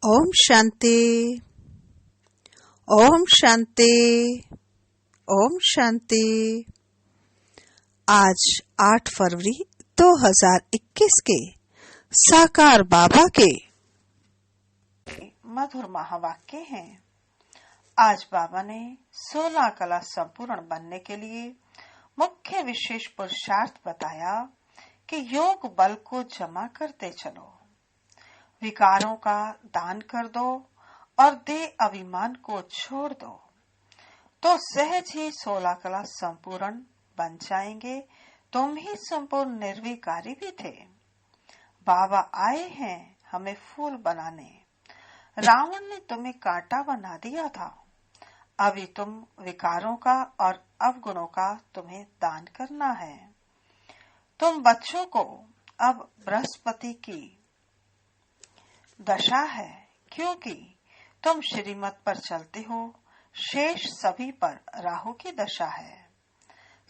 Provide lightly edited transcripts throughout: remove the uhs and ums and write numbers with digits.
ओम शांति। ओम शांति। ओम शांति। आज 8 फरवरी 2021 के साकार बाबा के मधुर महावाक्य हैं। आज बाबा ने 16 कला संपूर्ण बनने के लिए मुख्य विशेष पुरुषार्थ बताया कि योग बल को जमा करते चलो, विकारों का दान कर दो और देह अभिमान को छोड़ दो, तो सहज ही 16 कला संपूर्ण बन जाएंगे। तुम ही संपूर्ण निर्विकारी भी थे। बाबा आए हैं हमें फूल बनाने। रावण ने तुम्हें कांटा बना दिया था। अभी तुम विकारों का और अवगुणों का तुम्हें दान करना है। तुम बच्चों को अब बृहस्पति की दशा है, क्योंकि तुम श्रीमत पर चलते हो। शेष सभी पर राहु की दशा है।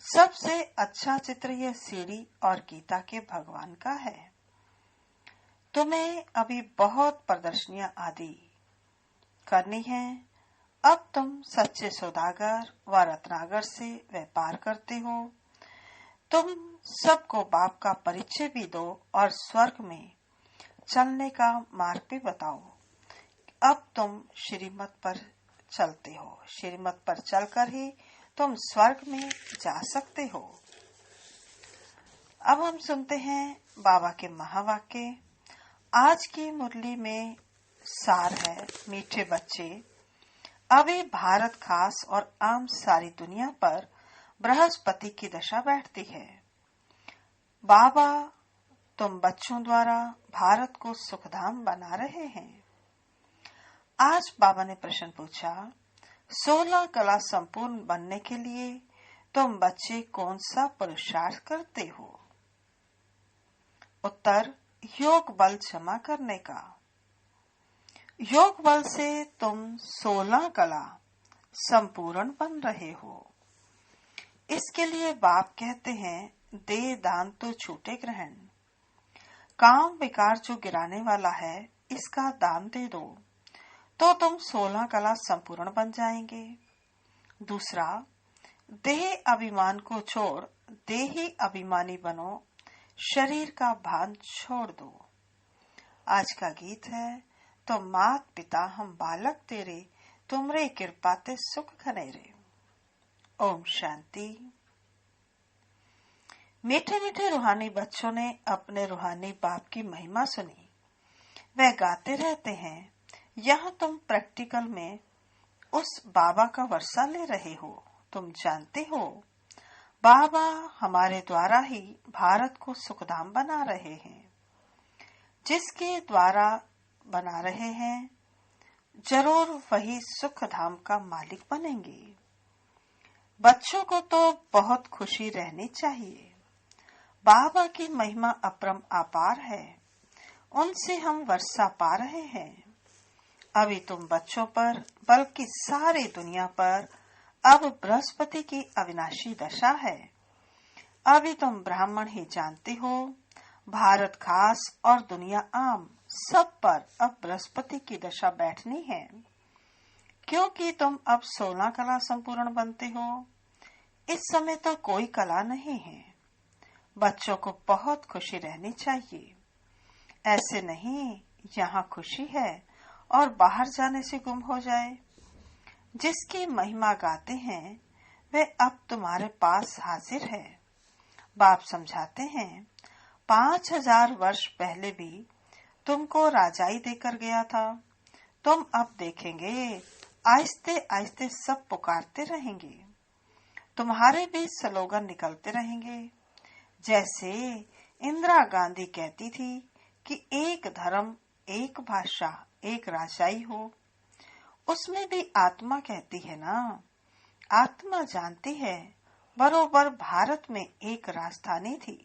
सबसे अच्छा चित्र यह सीढ़ी और गीता के भगवान का है। तुम्हें अभी बहुत प्रदर्शनियां आदि करनी है। अब तुम सच्चे सौदागर व रत्नागर से व्यापार करते हो। तुम सबको बाप का परिचय भी दो और स्वर्ग में चलने का मार्ग भी बताओ। अब तुम श्रीमत पर चलते हो। श्रीमत पर चलकर ही तुम स्वर्ग में जा सकते हो। अब हम सुनते हैं बाबा के महावाक्य। आज की मुरली में सार है, मीठे बच्चे, अभी भारत खास और आम सारी दुनिया पर बृहस्पति की दशा बैठती है। बाबा तुम बच्चों द्वारा भारत को सुखधाम बना रहे हैं। आज बाबा ने प्रश्न पूछा, 16 कला संपूर्ण बनने के लिए तुम बच्चे कौन सा पुरुषार्थ करते हो? उत्तर, योग बल जमा करने का। योग बल से तुम 16 कला संपूर्ण बन रहे हो। इसके लिए बाप कहते हैं, दे दान तो छूटे ग्रहण। काम विकार जो गिराने वाला है, इसका दान दे दो, तो तुम 16 कला संपूर्ण बन जाएंगे। दूसरा, देह अभिमान को छोड़ देही अभिमानी बनो, शरीर का भान छोड़ दो। आज का गीत है, तो मात पिता हम बालक तेरे, तुमरे कृपा ते सुख घनेरे। ओम शांति। मीठे मीठे रूहानी बच्चों ने अपने रूहानी बाप की महिमा सुनी। वह गाते रहते हैं। यहाँ तुम प्रैक्टिकल में उस बाबा का वर्षा ले रहे हो। तुम जानते हो, बाबा हमारे द्वारा ही भारत को सुखधाम बना रहे हैं। जिसके द्वारा बना रहे हैं, जरूर वही सुखधाम का मालिक बनेंगे। बच्चों को तो बहुत खुशी रहनी चाहिए। बाबा की महिमा अपरम अपार है। उनसे हम वर्षा पा रहे हैं। अभी तुम बच्चों पर, बल्कि सारी दुनिया पर अब बृहस्पति की अविनाशी दशा है। अभी तुम ब्राह्मण ही जानते हो, भारत खास और दुनिया आम सब पर अब बृहस्पति की दशा बैठनी है, क्योंकि तुम अब 16 कला संपूर्ण बनते हो। इस समय तो कोई कला नहीं है। बच्चों को बहुत खुशी रहनी चाहिए। ऐसे नहीं यहाँ खुशी है और बाहर जाने से गुम हो जाए। जिसकी महिमा गाते हैं, वह अब तुम्हारे पास हाजिर है। बाप समझाते हैं, 5000 वर्ष पहले भी तुमको राजाई देकर गया था। तुम अब देखेंगे, आहिस्ते आहिस्ते सब पुकारते रहेंगे। तुम्हारे भी स्लोगन निकलते रहेंगे। जैसे इंदिरा गांधी कहती थी कि एक धर्म, एक भाषा, एक राजाई हो। उसमें भी आत्मा कहती है ना। आत्मा जानती है, बरोबर भारत में एक राजधानी थी,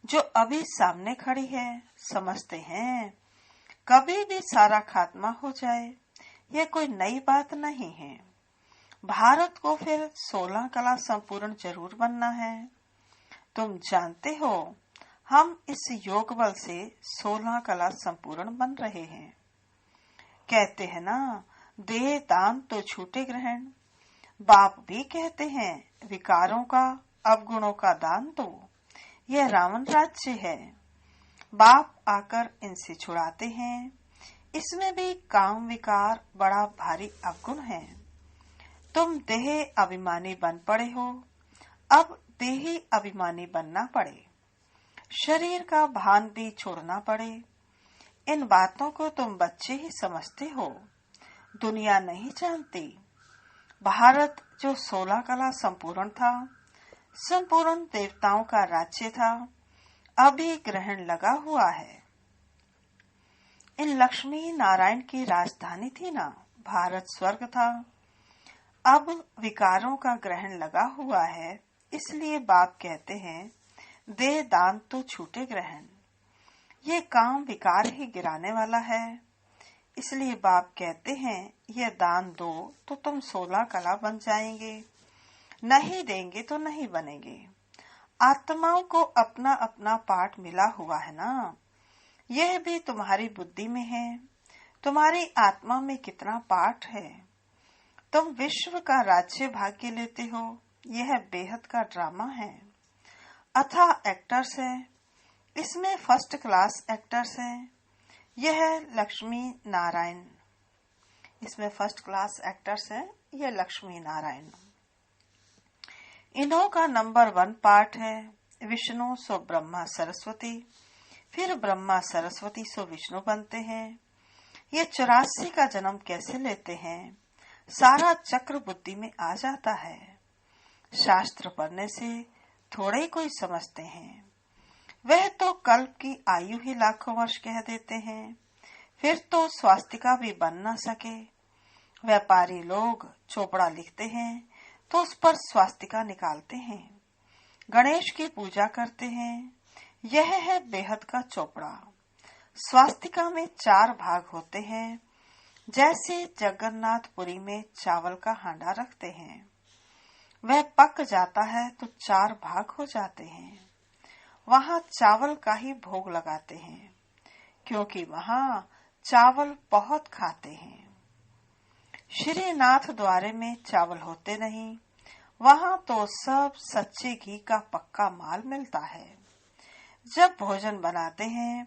जो अभी सामने खड़ी है। समझते हैं कभी भी सारा खात्मा हो जाए, यह कोई नई बात नहीं है। भारत को फिर 16 कला संपूर्ण जरूर बनना है। तुम जानते हो, हम इस योग बल से 16 कला संपूर्ण बन रहे हैं। कहते हैं ना, देह दान तो छूटे ग्रहण। बाप भी कहते हैं, विकारों का अवगुणों का दान दो, यह रावण राज्य है। बाप आकर इनसे छुड़ाते हैं। इसमें भी काम विकार बड़ा भारी अवगुण है। तुम देह अभिमानी बन पड़े हो, अब देही अभिमानी बनना पड़े। शरीर का भान भी छोड़ना पड़े। इन बातों को तुम बच्चे ही समझते हो, दुनिया नहीं जानती। भारत जो 16 कला संपूर्ण था, संपूर्ण देवताओं का राज्य था, अभी ग्रहण लगा हुआ है। इन लक्ष्मी नारायण की राजधानी थी ना, भारत स्वर्ग था। अब विकारों का ग्रहण लगा हुआ है, इसलिए बाप कहते हैं, दे दान तो छूटे ग्रहण। ये काम विकार ही गिराने वाला है, इसलिए बाप कहते हैं, ये दान दो तो तुम 16 कला बन जाएंगे, नहीं देंगे तो नहीं बनेंगे। आत्माओं को अपना अपना पाठ मिला हुआ है ना, यह भी तुम्हारी बुद्धि में है। तुम्हारी आत्मा में कितना पाठ है। तुम विश्व का राज्य भाग्य लेते हो, यह बेहद का ड्रामा है। अथाह एक्टर्स है, इसमें फर्स्ट क्लास एक्टर्स है। यह लक्ष्मी नारायण, इसमें फर्स्ट क्लास एक्टर्स है, यह लक्ष्मी नारायण। इन्हों का नंबर 1 पार्ट है, विष्णु सो ब्रह्मा सरस्वती, फिर ब्रह्मा सरस्वती सो विष्णु बनते हैं। ये 84 का जन्म कैसे लेते हैं, सारा चक्र बुद्धि में आ जाता है। शास्त्र पढ़ने से थोड़े ही कोई समझते हैं। वह तो कल्प की आयु ही लाखों वर्ष कह देते हैं, फिर तो स्वास्तिका भी बन न सके। व्यापारी लोग चोपड़ा लिखते हैं तो उस पर स्वास्तिका निकालते हैं। गणेश की पूजा करते हैं, यह है बेहद का चोपड़ा। स्वास्तिका में 4 भाग होते हैं, जैसे जगन्नाथपुरी में चावल का हांडा रखते हैं। वह पक जाता है तो 4 भाग हो जाते हैं। वहाँ चावल का ही भोग लगाते हैं, क्योंकि वहाँ चावल बहुत खाते हैं। श्रीनाथ द्वारे में चावल होते नहीं, वहाँ तो सब सच्चे घी का पक्का माल मिलता है। जब भोजन बनाते हैं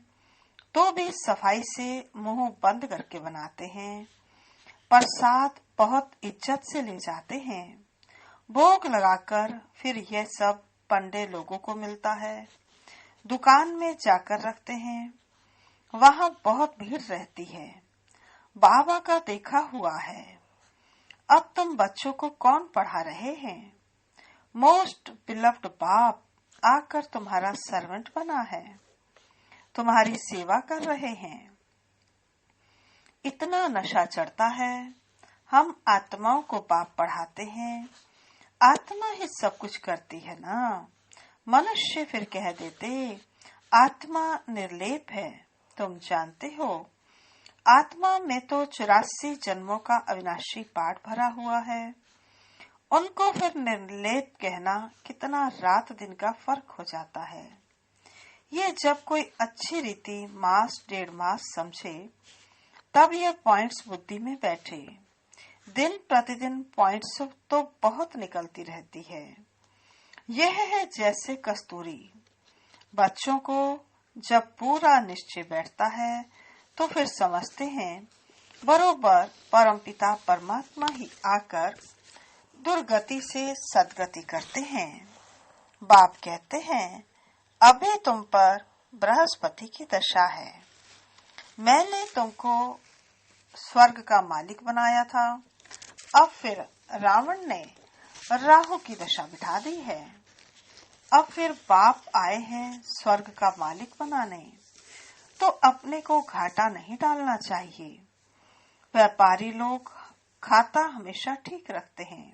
तो भी सफाई से मुंह बंद करके बनाते हैं। प्रसाद बहुत इज्जत से ले जाते हैं। भोग लगाकर फिर यह सब पंडे लोगों को मिलता है। दुकान में जाकर रखते हैं, वहाँ बहुत भीड़ रहती है। बाबा का देखा हुआ है। अब तुम बच्चों को कौन पढ़ा रहे हैं। मोस्ट बिलव्ड बाप आकर तुम्हारा सर्वेंट बना है, तुम्हारी सेवा कर रहे हैं। इतना नशा चढ़ता है। हम आत्माओं को बाप पढ़ाते हैं, आत्मा ही सब कुछ करती है ना। मनुष्य फिर कह देते, आत्मा निर्लेप है। तुम जानते हो, आत्मा में तो 84 जन्मों का अविनाशी पाठ भरा हुआ है। उनको फिर निर्लेप कहना कितना रात दिन का फर्क हो जाता है। ये जब कोई अच्छी रीति मास 1.5 मास समझे, तब ये पॉइंट्स बुद्धि में बैठे। दिन प्रतिदिन पॉइंट्स तो बहुत निकलती रहती है। यह है जैसे कस्तूरी। बच्चों को जब पूरा निश्चय बैठता है तो फिर समझते हैं बरोबर परमपिता परमात्मा ही आकर दुर्गति से सदगति करते हैं। बाप कहते हैं, अभी तुम पर बृहस्पति की दशा है। मैंने तुमको स्वर्ग का मालिक बनाया था, अब फिर रावण ने राहु की दशा बिठा दी है। अब फिर बाप आए हैं स्वर्ग का मालिक बनाने, तो अपने को घाटा नहीं डालना चाहिए। व्यापारी लोग खाता हमेशा ठीक रखते हैं,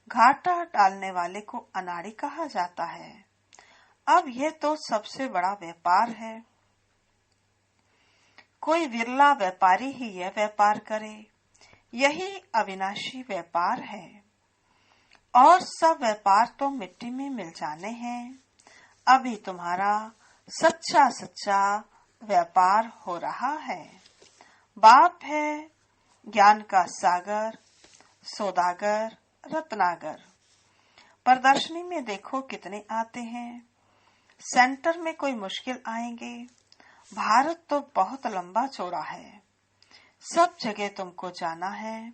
घाटा डालने वाले को अनाड़ी कहा जाता है। अब यह तो सबसे बड़ा व्यापार है। कोई विरला व्यापारी ही यह व्यापार करे, यही अविनाशी व्यापार है। और सब व्यापार तो मिट्टी में मिल जाने हैं। अभी तुम्हारा सच्चा सच्चा व्यापार हो रहा है। बाप है ज्ञान का सागर, सौदागर, रत्नागर। प्रदर्शनी में देखो कितने आते हैं। सेंटर में कोई मुश्किल आएंगे। भारत तो बहुत लंबा चौड़ा है, सब जगह तुमको जाना है।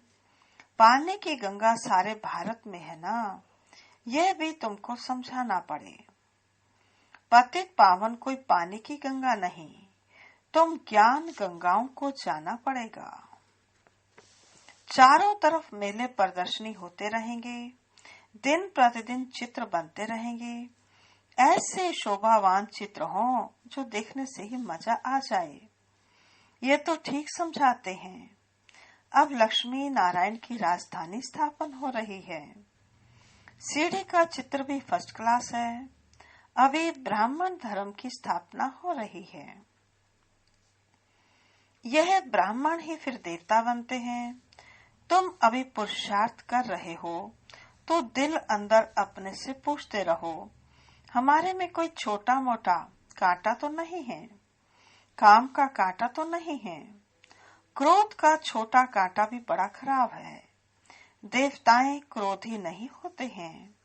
पानी की गंगा सारे भारत में है ना, यह भी तुमको समझाना पड़े। पतित पावन कोई पानी की गंगा नहीं, तुम ज्ञान गंगाओं को जाना पड़ेगा। चारों तरफ मेले प्रदर्शनी होते रहेंगे, दिन प्रतिदिन चित्र बनते रहेंगे। ऐसे शोभावान चित्र हों जो देखने से ही मजा आ जाए। ये तो ठीक समझाते हैं। अब लक्ष्मी नारायण की राजधानी स्थापन हो रही है। सीढ़ी का चित्र भी फर्स्ट क्लास है। अभी ब्राह्मण धर्म की स्थापना हो रही है। यह ब्राह्मण ही फिर देवता बनते हैं। तुम अभी पुरुषार्थ कर रहे हो तो दिल अंदर अपने से पूछते रहो, हमारे में कोई छोटा मोटा कांटा तो नहीं है, काम का कांटा तो नहीं है। क्रोध का छोटा कांटा भी बड़ा खराब है। देवताएं क्रोधी नहीं होते हैं।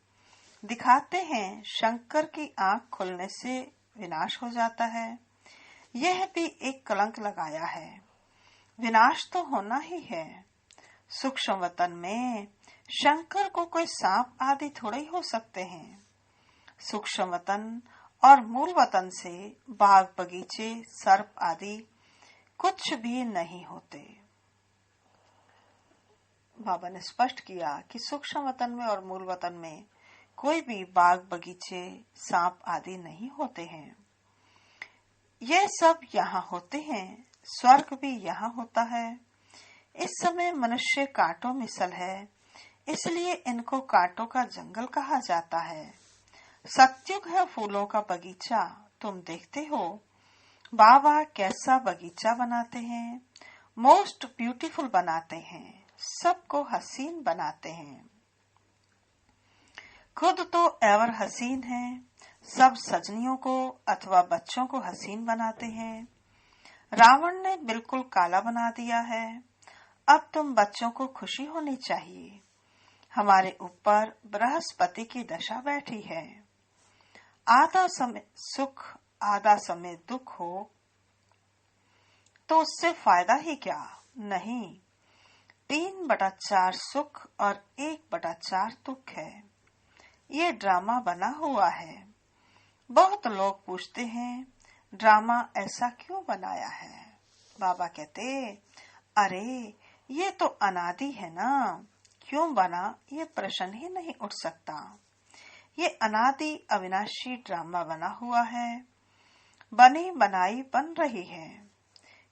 दिखाते हैं शंकर की आंख खुलने से विनाश हो जाता है। यह भी एक कलंक लगाया है। विनाश तो होना ही है। सूक्ष्म वतन में शंकर को कोई सांप आदि थोड़े ही हो सकते हैं। सूक्ष्म वतन और मूल वतन से बाग बगीचे सर्प आदि कुछ भी नहीं होते। बाबा ने स्पष्ट किया कि सूक्ष्म वतन में और मूल वतन में कोई भी बाग बगीचे सांप आदि नहीं होते हैं। ये सब यहाँ होते हैं। स्वर्ग भी यहाँ होता है। इस समय मनुष्य कांटों मिसल है, इसलिए इनको कांटों का जंगल कहा जाता है। सत्युग है फूलों का बगीचा। तुम देखते हो बाबा कैसा बगीचा बनाते हैं। मोस्ट ब्यूटीफुल बनाते हैं, सबको हसीन बनाते हैं। खुद तो एवर हसीन है, सब सजनियों को अथवा बच्चों को हसीन बनाते हैं। रावण ने बिल्कुल काला बना दिया है। अब तुम बच्चों को खुशी होनी चाहिए। हमारे ऊपर बृहस्पति की दशा बैठी है। आधा समय सुख आधा समय दुख हो तो उससे फायदा ही क्या। नहीं, 3/4 सुख और 1/4 दुख है। ये ड्रामा बना हुआ है। बहुत लोग पूछते हैं ड्रामा ऐसा क्यों बनाया है। बाबा कहते, अरे ये तो अनादि है ना, क्यों बना ये प्रश्न ही नहीं उठ सकता। ये अनादि अविनाशी ड्रामा बना हुआ है। बनी बनाई बन रही है।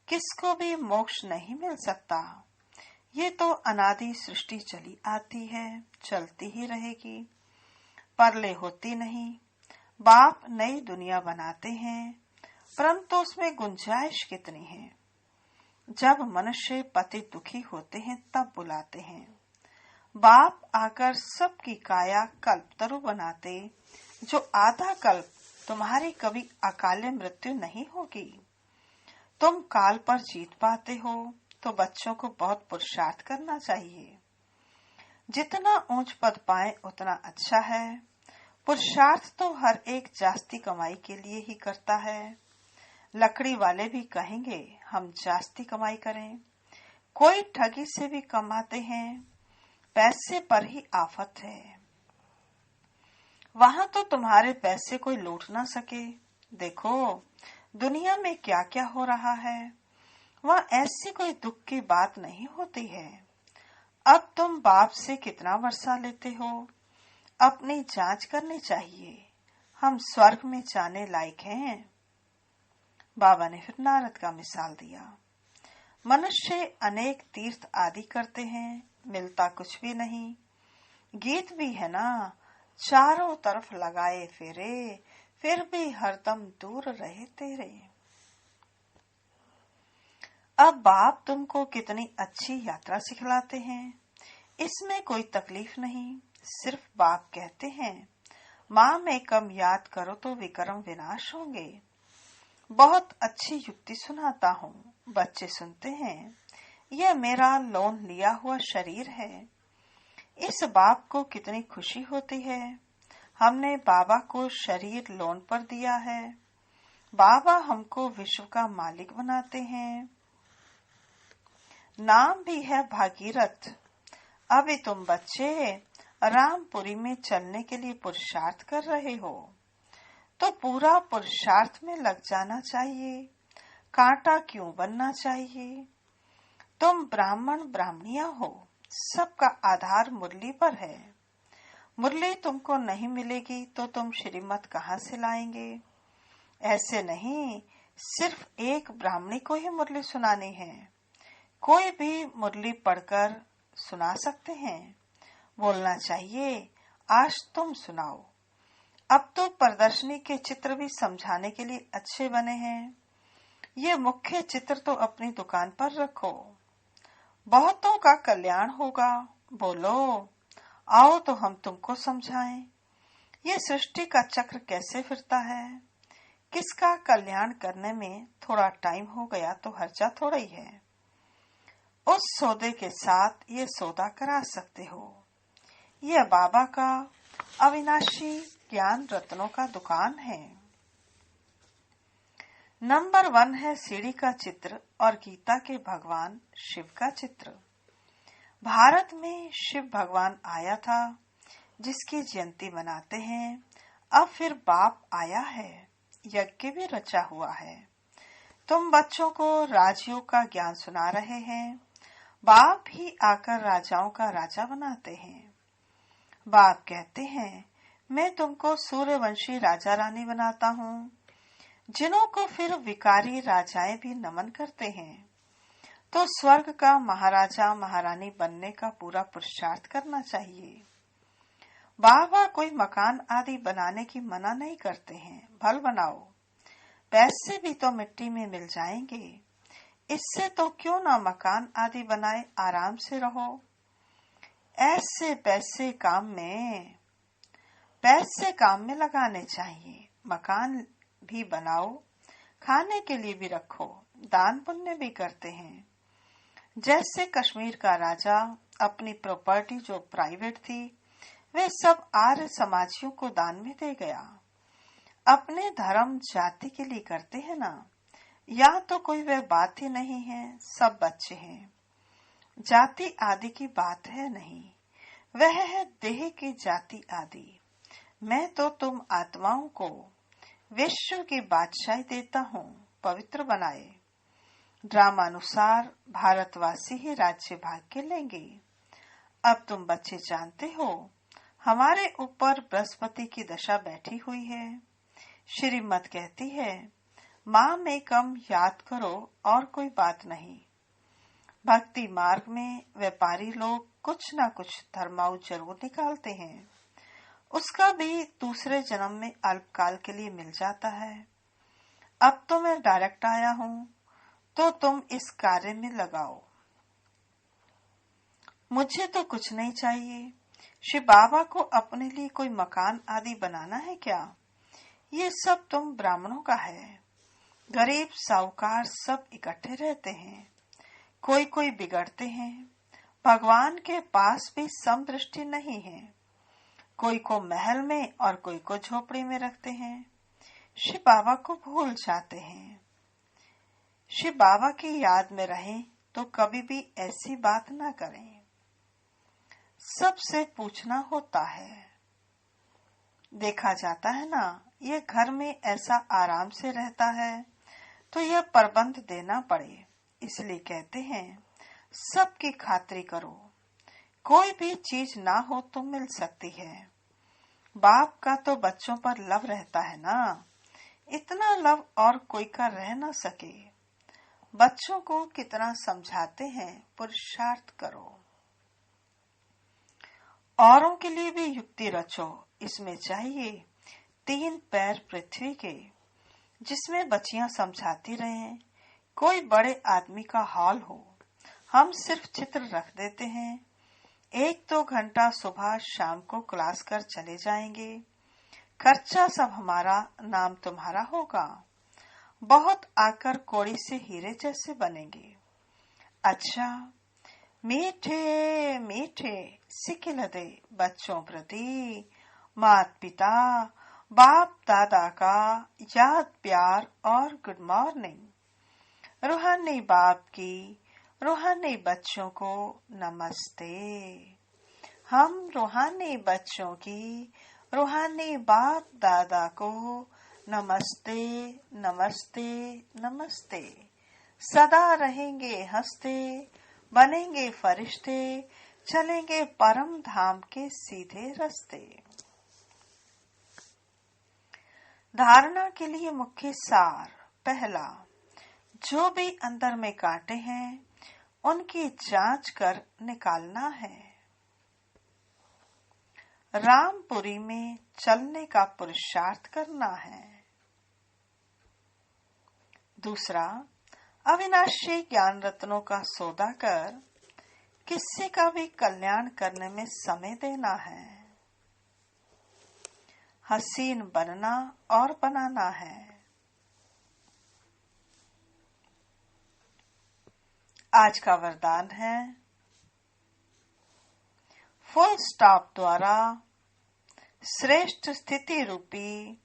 किसको भी मोक्ष नहीं मिल सकता। ये तो अनादि सृष्टि चली आती है, चलती ही रहेगी, परले होती नहीं। बाप नई दुनिया बनाते हैं, परंतु उसमें गुंजाइश कितनी है। जब मनुष्य पति दुखी होते हैं तब बुलाते हैं। बाप आकर सबकी काया कल्पतरु बनाते, जो आधा कल्प तुम्हारी कभी अकाले मृत्यु नहीं होगी। तुम काल पर जीत पाते हो तो बच्चों को बहुत पुरुषार्थ करना चाहिए। जितना ऊंच पद पाए उतना अच्छा है। पुरुषार्थ तो हर एक जास्ती कमाई के लिए ही करता है। लकड़ी वाले भी कहेंगे हम जास्ती कमाई करें। कोई ठगी से भी कमाते हैं। पैसे पर ही आफत है। वहां तो तुम्हारे पैसे कोई लूट ना सके। देखो दुनिया में क्या क्या हो रहा है। वहाँ ऐसी कोई दुख की बात नहीं होती है। अब तुम बाप से कितना वर्षा लेते हो, अपनी जांच करनी चाहिए। हम स्वर्ग में जाने लायक हैं। बाबा ने फिर नारद का मिसाल दिया। मनुष्य अनेक तीर्थ आदि करते हैं, मिलता कुछ भी नहीं। गीत भी है ना, चारों तरफ लगाए फेरे, फिर भी हरदम दूर रहे तेरे। अब बाप तुमको कितनी अच्छी यात्रा सिखलाते हैं, इसमें कोई तकलीफ नहीं। सिर्फ बाप कहते हैं माँ में कम याद करो तो विक्रम विनाश होंगे। बहुत अच्छी युक्ति सुनाता हूँ। बच्चे सुनते हैं। यह मेरा लोन लिया हुआ शरीर है। इस बाप को कितनी खुशी होती है। हमने बाबा को शरीर लोन पर दिया है। बाबा हमको विश्व का मालिक बनाते हैं। नाम भी है भागीरथ। अभी तुम बच्चे रामपुरी में चलने के लिए पुरुषार्थ कर रहे हो, तो पूरा पुरुषार्थ में लग जाना चाहिए। कांटा क्यों बनना चाहिए। तुम ब्राह्मण ब्राह्मणिया हो। सबका आधार मुरली पर है। मुरली तुमको नहीं मिलेगी तो तुम श्रीमत कहाँ से लाएंगे। ऐसे नहीं, सिर्फ एक ब्राह्मणी को ही मुरली सुनानी है। कोई भी मुरली पढ़कर सुना सकते हैं। बोलना चाहिए, आज तुम सुनाओ। अब तो प्रदर्शनी के चित्र भी समझाने के लिए अच्छे बने हैं। ये मुख्य चित्र तो अपनी दुकान पर रखो। बहुतों का कल्याण होगा। बोलो, आओ तो हम तुमको समझाएं। ये सृष्टि का चक्र कैसे फिरता है। किसका कल्याण करने में थोड़ा टाइम हो गया तो हर्जा थोड़ा ही है। उस सौदे के साथ ये सौदा करा सकते हो। यह बाबा का अविनाशी ज्ञान रत्नों का दुकान है। नंबर 1 है सीढ़ी का चित्र और गीता के भगवान शिव का चित्र। भारत में शिव भगवान आया था, जिसकी जयंती मनाते हैं। अब फिर बाप आया है, यज्ञ भी रचा हुआ है। तुम बच्चों को राजयोग का ज्ञान सुना रहे हैं। बाप ही आकर राजाओं का राजा बनाते हैं। बाप कहते हैं, मैं तुमको सूर्यवंशी राजा रानी बनाता हूँ, जिन्हों को फिर विकारी राजाएं भी नमन करते हैं। तो स्वर्ग का महाराजा महारानी बनने का पूरा पुरुषार्थ करना चाहिए। बाबा कोई मकान आदि बनाने की मना नहीं करते हैं। भल बनाओ, पैसे भी तो मिट्टी में मिल जाएंगे। इससे तो क्यों ना मकान आदि बनाए, आराम से रहो। ऐसे पैसे काम में लगाने चाहिए। मकान भी बनाओ, खाने के लिए भी रखो, दान पुण्य भी करते हैं। जैसे कश्मीर का राजा अपनी प्रॉपर्टी जो प्राइवेट थी, वे सब आर्य समाजियों को दान में दे गया। अपने धर्म जाति के लिए करते हैं ना। यहाँ तो कोई वह बात ही नहीं है। सब बच्चे हैं। जाति आदि की बात है नहीं, वह है देह की जाति आदि। मैं तो तुम आत्माओं को विश्व की बादशाही देता हूँ, पवित्र बनाए। ड्रामानुसार भारतवासी ही राज्य भाग के लेंगे। अब तुम बच्चे जानते हो, हमारे ऊपर बृहस्पति की दशा बैठी हुई है। श्रीमत कहती है, माँ में कम याद करो और कोई बात नहीं। भक्ति मार्ग में व्यापारी लोग कुछ न कुछ धर्माऊ जरूर निकालते हैं। उसका भी दूसरे जन्म में अल्पकाल के लिए मिल जाता है। अब तो मैं डायरेक्ट आया हूँ, तो तुम इस कार्य में लगाओ। मुझे तो कुछ नहीं चाहिए। श्री बाबा को अपने लिए कोई मकान आदि बनाना है क्या। ये सब तुम ब्राह्मणों का है। गरीब साहूकार सब इकट्ठे रहते हैं। कोई कोई बिगड़ते हैं। भगवान के पास भी समदृष्टि नहीं है। कोई को महल में और कोई को झोपड़ी में रखते हैं। शिव बाबा को भूल जाते हैं। शिव बाबा की याद में रहें तो कभी भी ऐसी बात ना करें। सबसे पूछना होता है। देखा जाता है ना, ये घर में ऐसा आराम से रहता है तो यह प्रबंध देना पड़े। इसलिए कहते हैं, सबकी खातिरी करो। कोई भी चीज ना हो तो मिल सकती है। बाप का तो बच्चों पर लव रहता है ना। इतना लव और कोई का रह ना सके। बच्चों को कितना समझाते हैं, पुरुषार्थ करो। औरों के लिए भी युक्ति रचो। इसमें चाहिए 3 पैर पृथ्वी के, जिसमें बच्चियां समझाती रहें। कोई बड़े आदमी का हॉल हो, हम सिर्फ चित्र रख देते हैं। 1-2 घंटा सुबह शाम को क्लास कर चले जाएंगे। खर्चा सब हमारा, नाम तुम्हारा होगा। बहुत आकर कौड़ी से हीरे जैसे बनेंगे। अच्छा, मीठे मीठे सिकिलदे बच्चों प्रति माता पिता बाप दादा का याद प्यार और गुड मॉर्निंग। रूहानी बाप की रूहानी बच्चों को नमस्ते। हम रूहानी बच्चों की रूहानी बाप दादा को नमस्ते नमस्ते नमस्ते। सदा रहेंगे हंसते, बनेंगे फरिश्ते, चलेंगे परम धाम के सीधे रास्ते। धारणा के लिए मुख्य सार। पहला, जो भी अंदर में कांटे हैं उनकी जांच कर निकालना है। रामपुरी में चलने का पुरुषार्थ करना है। दूसरा, अविनाशी ज्ञान रत्नों का सौदा कर किसी का भी कल्याण करने में समय देना है। हसीन बनना और बनाना है। आज का वरदान है, फुल स्टॉप द्वारा श्रेष्ठ स्थिति रूपी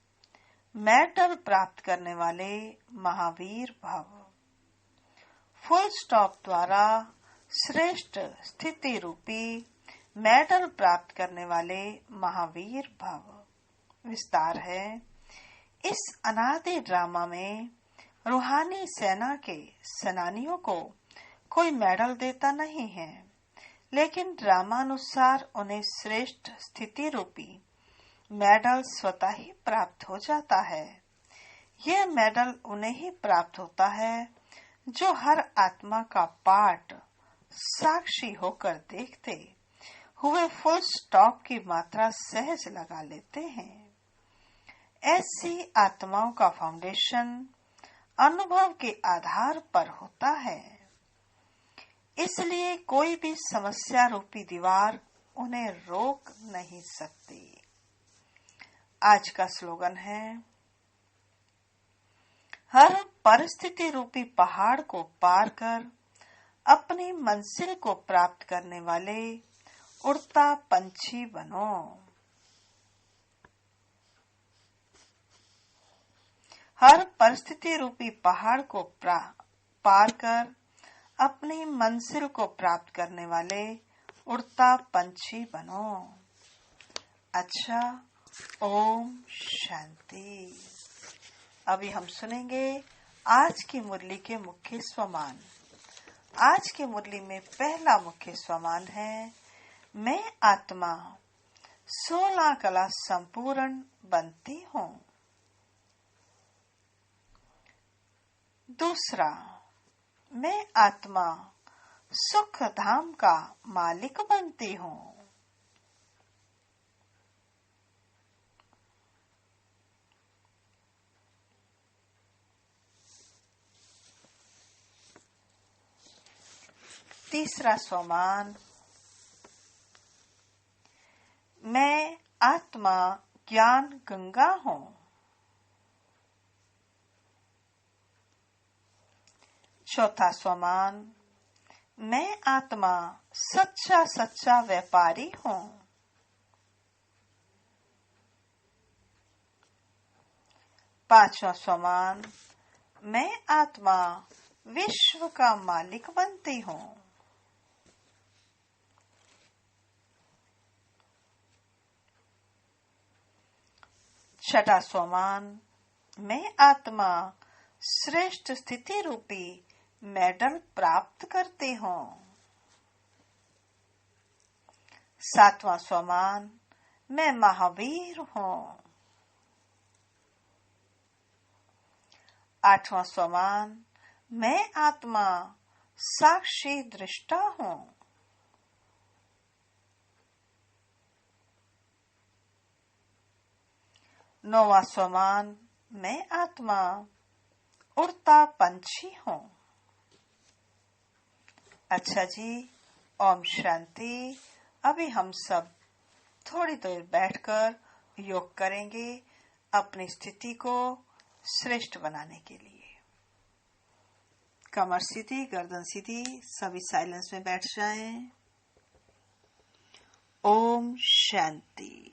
मेडल प्राप्त करने वाले महावीर भव। फुल स्टॉप द्वारा श्रेष्ठ स्थिति रूपी मेडल प्राप्त करने वाले महावीर भव। विस्तार है, इस अनादि ड्रामा में रूहानी सेना के सेनानियों को कोई मेडल देता नहीं है, लेकिन ड्रामानुसार उन्हें श्रेष्ठ स्थिति रूपी मेडल स्वतः ही प्राप्त हो जाता है। यह मेडल उन्हें ही प्राप्त होता है जो हर आत्मा का पाठ साक्षी होकर देखते हुए फुल स्टॉप की मात्रा सहज लगा लेते हैं। ऐसी आत्माओं का फाउंडेशन अनुभव के आधार पर होता है, इसलिए कोई भी समस्या रूपी दीवार उन्हें रोक नहीं सकती। आज का स्लोगन है, हर परिस्थिति रूपी पहाड़ को पार कर अपनी मंजिल को प्राप्त करने वाले उड़ता पंछी बनो। हर परिस्थिति रूपी पहाड़ को पार कर अपनी मंजिल को प्राप्त करने वाले उड़ता पंछी बनो। अच्छा, ओम शांति। अभी हम सुनेंगे आज की मुरली के मुख्य स्वमान। आज की मुरली में पहला मुख्य स्वमान है, मैं आत्मा 16 कला संपूर्ण बनती हूँ। दूसरा, मैं आत्मा सुख धाम का मालिक बनती हूँ। तीसरा स्वमान, मैं आत्मा ज्ञान गंगा हूँ। चौथा स्वमान, मैं आत्मा सच्चा सच्चा व्यापारी हूँ। पांचवा स्वमान, मैं आत्मा विश्व का मालिक बनती हूँ। छठा स्वमान, मैं आत्मा श्रेष्ठ स्थिति रूपी मेडल प्राप्त करती हूँ। सातवां स्वमान, मैं महावीर हूँ। आठवां स्वमान, मैं आत्मा साक्षी दृष्टा हूँ। नौवां स्वमान, मैं आत्मा उड़ता पंछी हूँ। अच्छा जी, ओम शांति। अभी हम सब थोड़ी देर बैठकर योग करेंगे अपनी स्थिति को श्रेष्ठ बनाने के लिए। कमर सीधी, गर्दन सीधी, सभी साइलेंस में बैठ जाएं। ओम शांति।